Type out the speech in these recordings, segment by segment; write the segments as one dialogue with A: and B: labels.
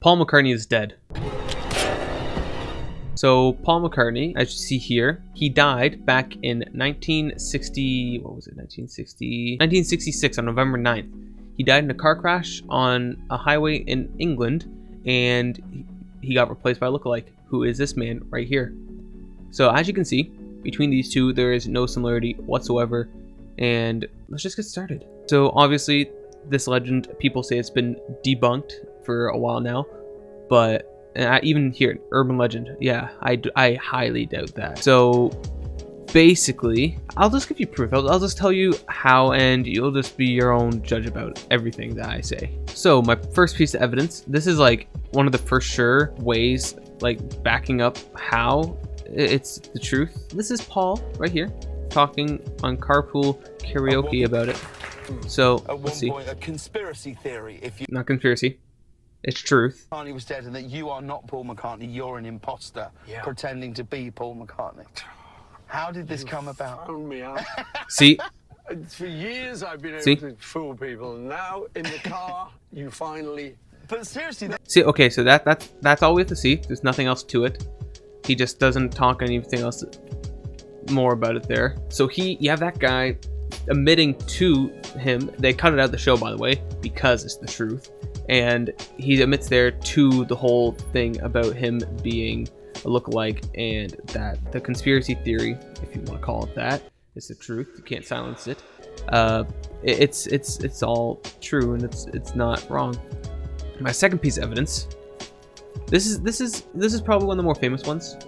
A: Paul McCartney is dead. So Paul McCartney, as you see here, he died back in 1966 on November 9th. He died in a car crash on a highway in England, and he got replaced by a lookalike, who is this man right here. So as you can see, between these two, there is no similarity whatsoever, and let's just get started. So obviously, this legend, people say it's been debunked for a while now, but even here, urban legend, yeah, I highly doubt that. So basically, I'll just give you proof. I'll just tell you how, and you'll just be your own judge about everything that I say. So my first piece of evidence, this is like one of the for sure ways, like backing up how it's the truth. This is Paul right here talking on Carpool Karaoke about it. So let's see.
B: A conspiracy theory, if you
A: not conspiracy. It's truth.
B: McCartney was dead and that you are not Paul McCartney, you're an imposter pretending to be Paul McCartney. How did this come about?
C: Found me out.
A: See?
C: For years I've been able to fool people, and now in the car you finally...
B: But seriously...
A: See, okay, so that's all we have to see. There's nothing else to it. He just doesn't talk anything else more about it there. So you have that guy admitting to him. They cut it out of the show, by the way, because it's the truth. And he admits there to the whole thing about him being a lookalike, and that the conspiracy theory, if you want to call it that, is the truth. You can't silence it. It's all true, and it's not wrong. My second piece of evidence. This is probably one of the more famous ones.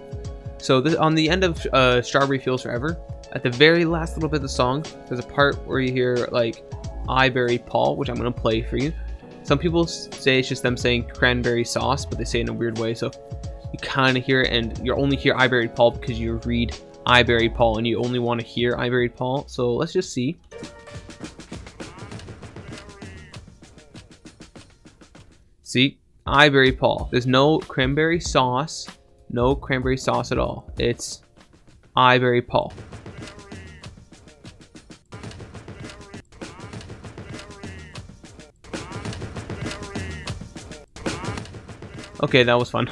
A: So on the end of Strawberry Fields Forever, at the very last little bit of the song, there's a part where you hear like "I buried Paul," which I'm gonna play for you. Some people say it's just them saying cranberry sauce, but they say it in a weird way. So you kind of hear it, and you only hear "I buried Paul" because you read "I buried Paul," and you only want to hear "I buried Paul." So let's just see. See, "I buried Paul." There's no cranberry sauce. No cranberry sauce at all. It's "I buried Paul." Okay, that was fun.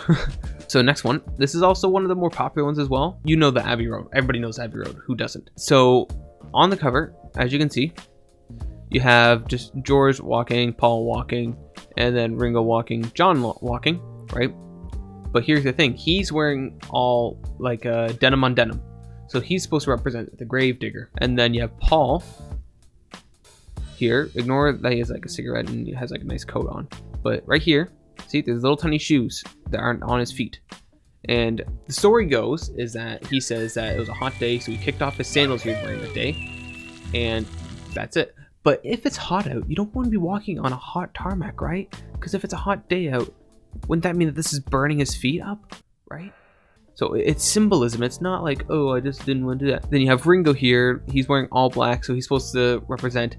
A: So next one. This is also one of the more popular ones as well. You know the Abbey Road. Everybody knows Abbey Road. Who doesn't? So on the cover, as you can see, you have just George walking, Paul walking, and then Ringo walking, John walking, right? But here's the thing. He's wearing all like denim on denim. So he's supposed to represent the gravedigger. And then you have Paul here. Ignore that he has like a cigarette and he has like a nice coat on. But right here, see, there's little tiny shoes that aren't on his feet. And the story goes is that he says that it was a hot day, so he kicked off his sandals he was wearing that day. And that's it. But if it's hot out, you don't want to be walking on a hot tarmac, right? Because if it's a hot day out, wouldn't that mean that this is burning his feet up, right? So it's symbolism. It's not like, oh, I just didn't want to do that. Then you have Ringo here. He's wearing all black, so he's supposed to represent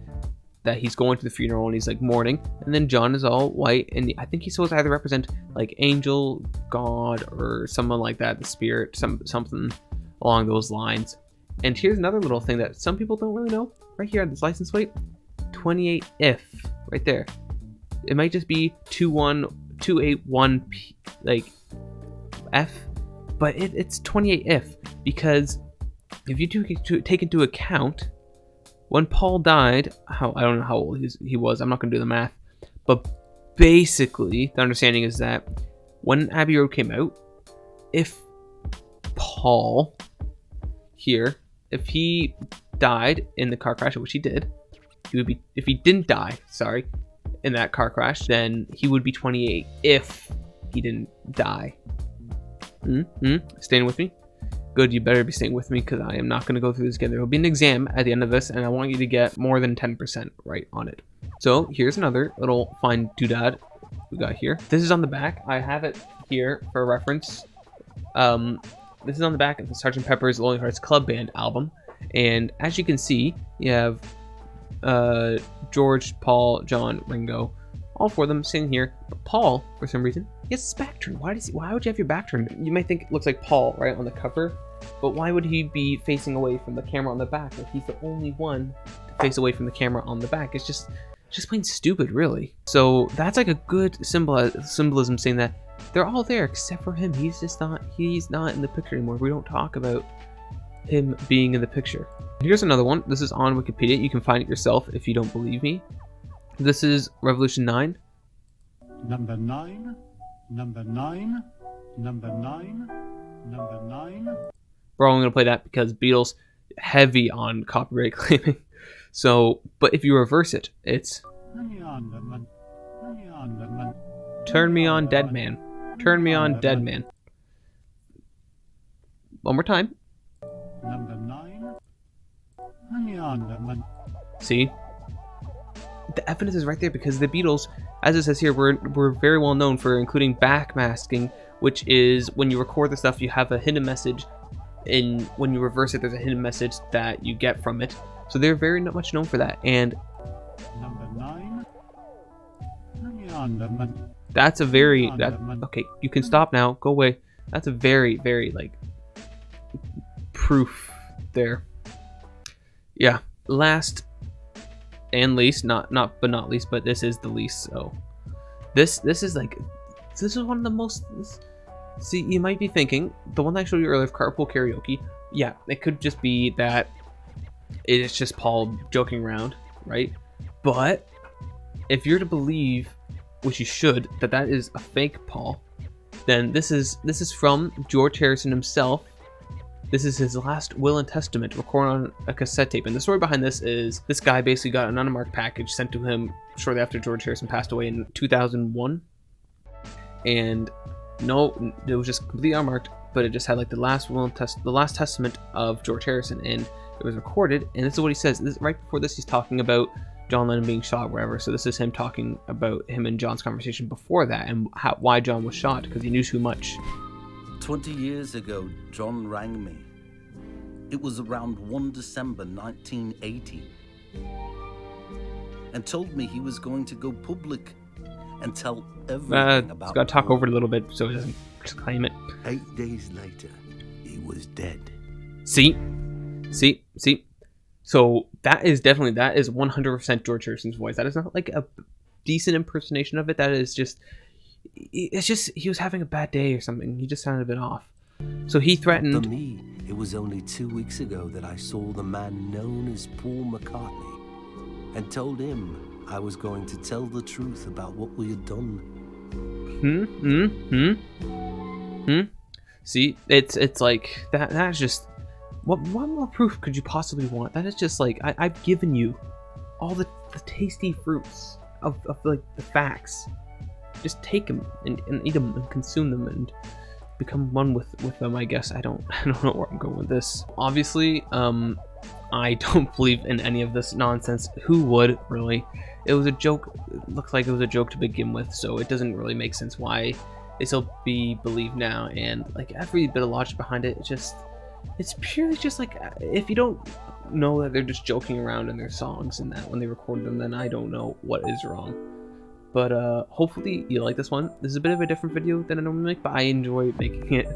A: that he's going to the funeral and he's like mourning. And then John is all white, and I think he's supposed to either represent like angel, God, or someone like that, the spirit, something along those lines. And here's another little thing that some people don't really know. Right here on this license plate, 28 if right there. It might just be 281 like F, but it's 28 if, because if you take into account when Paul died, I don't know how old he was. I'm not going to do the math. But basically, the understanding is that when Abbey Road came out, if Paul here, if he died in the car crash, which he did, he would be, if he didn't die, sorry, in that car crash, then he would be 28 if he didn't die. Staying with me? Good, you better be staying with me, because I am not going to go through this again. There will be an exam at the end of this, and I want you to get more than 10% right on it. So here's another little fine doodad we got here. This is on the back. I have it here for reference. This is on the back of the Sgt. Pepper's Lonely Hearts Club Band album, and as you can see, you have George, Paul, John, Ringo, all four of them sitting here. But Paul, for some reason, he has his back turned. Why would you have your back turned? You might think it looks like Paul, right, on the cover, but why would he be facing away from the camera on the back? Like, he's the only one to face away from the camera on the back. It's just, just plain stupid, really. So that's like a good symbolism saying that they're all there except for him. He's not in the picture anymore. We don't talk about him being in the picture. Here's another one. This is on Wikipedia. You can find it yourself if you don't believe me. This is Revolution 9.
D: Number 9, number 9, number 9, number 9.
A: Bro, I'm gonna play that because Beatles heavy on copyright claiming. So, but if you reverse it, it's turn me on, dead man. Turn me on, dead man. One more time.
D: Number 9.
A: See? The evidence is right there because the Beatles, as it says here, were very well known for including backmasking, which is when you record the stuff, you have a hidden message, and when you reverse it, there's a hidden message that you get from it. So they're very much known for that. And
D: number 9.
A: that's a very okay. You can stop now. Go away. That's a very, very like proof there. Yeah. Last and least, not least, but this is the least. So this is one of the most. See, you might be thinking the one that I showed you earlier of carpool karaoke. Yeah, it could just be that it's just Paul joking around, right? But if you're to believe, which you should, that is a fake Paul, then this is from George Harrison himself. This is his last will and testament recorded on a cassette tape. And the story behind this is this guy basically got an unmarked package sent to him shortly after George Harrison passed away in 2001. And no, it was just completely unmarked, but it just had like the last testament of George Harrison, and it was recorded. And this is what he says. Right before this, he's talking about John Lennon being shot, or whatever. So this is him talking about him and John's conversation before that, and why John was shot, because he knew too much.
E: 20 years ago, John rang me. It was around 1 December 1980, and told me he was going to go public and tell everything about.
A: Got to talk over it a little bit so he doesn't just claim it.
E: 8 days later, he was dead.
A: See. So that is 100% George Harrison's voice. That is not like a decent impersonation of it. That is just. It's just he was having a bad day or something. He just sounded a bit off. So he threatened.
E: For me, it was only 2 weeks ago that I saw the man known as Paul McCartney and told him I was going to tell the truth about what we had done.
A: See, it's like that. That's just what more proof could you possibly want? That is just like I've given you all the tasty fruits of like the facts. Just take them and eat them and consume them and become one with them. I guess I don't know where I'm going with this. Obviously, I don't believe in any of this nonsense. Who would, really? It was a joke. It looks like it was a joke to begin with, so it doesn't really make sense why they still be believed now. And like every bit of logic behind it, it's purely just like, if you don't know that they're just joking around in their songs and that when they record them, then I don't know what is wrong. But hopefully you like this one. This is a bit of a different video than I normally make, but I enjoy making it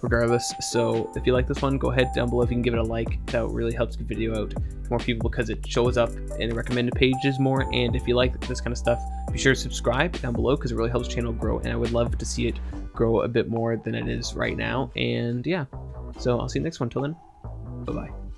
A: regardless. So if you like this one, go ahead down below if you can give it a like. That really helps the video out to more people because it shows up in the recommended pages more. And if you like this kind of stuff, be sure to subscribe down below because it really helps the channel grow, and I would love to see it grow a bit more than it is right now. And yeah, so I'll see you next one. Till then, bye bye.